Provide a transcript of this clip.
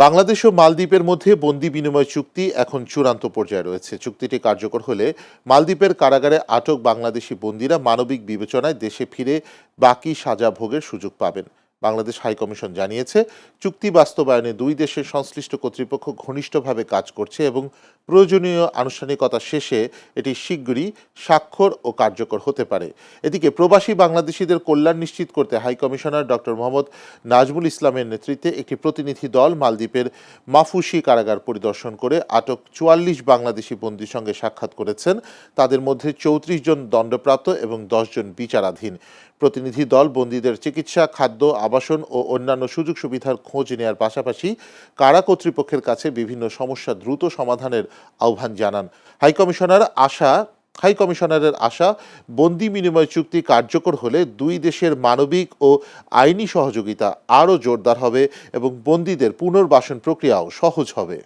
বাংলাদেশ ও মালদ্বীপের মধ্যে বন্দি বিনিময় চুক্তি এখন চূড়ান্ত পর্যায়ে রয়েছে। চুক্তিটি কার্যকর হলে মালদ্বীপের কারাগারে আটক বাংলাদেশি বন্দিরা মানবিক বিবেচনায় দেশে ফিরে বাকি সাজা ভোগের সুযোগ পাবেন। বাংলাদেশ হাইকমিশন জানিয়েছে, চুক্তি বাস্তবায়নে দুই দেশের সংশ্লিষ্ট কর্তৃপক্ষ ঘনিষ্ঠভাবে কাজ করছে এবং প্রয়োজনীয় আনুষ্ঠানিকতা শেষে এটি শিগগিরই স্বাক্ষর ও কার্যকর হতে পারে। এদিকে প্রবাসী বাংলাদেশিদের কল্যাণ নিশ্চিত করতে হাইকমিশনার ডক্টর মোহাম্মদ নাজমুল ইসলামের নেতৃত্বে একটি প্রতিনিধি দল মালদ্বীপের মাফুসি কারাগার পরিদর্শন করে আটক ৪৪ বাংলাদেশি বন্দির সঙ্গে সাক্ষাৎ করেছেন। তাদের মধ্যে ৩৪ জন দণ্ডপ্রাপ্ত এবং ১০ জন বিচারাধীন। প্রতিনিধি দল বন্দীদের চিকিৎসা, খাদ্য, আবাসন ও অন্যান্য সুযোগ সুবিধার খোঁজ নেওয়ার পাশাপাশি কারা কর্তৃপক্ষের কাছে বিভিন্ন সমস্যা দ্রুত সমাধানের আহ্বান জানান। হাইকমিশনারের আশা, বন্দি বিনিময় চুক্তি কার্যকর হলে দুই দেশের মানবিক ও আইনি সহযোগিতা আরও জোরদার হবে এবং বন্দীদের পুনর্বাসন প্রক্রিয়াও সহজ হবে।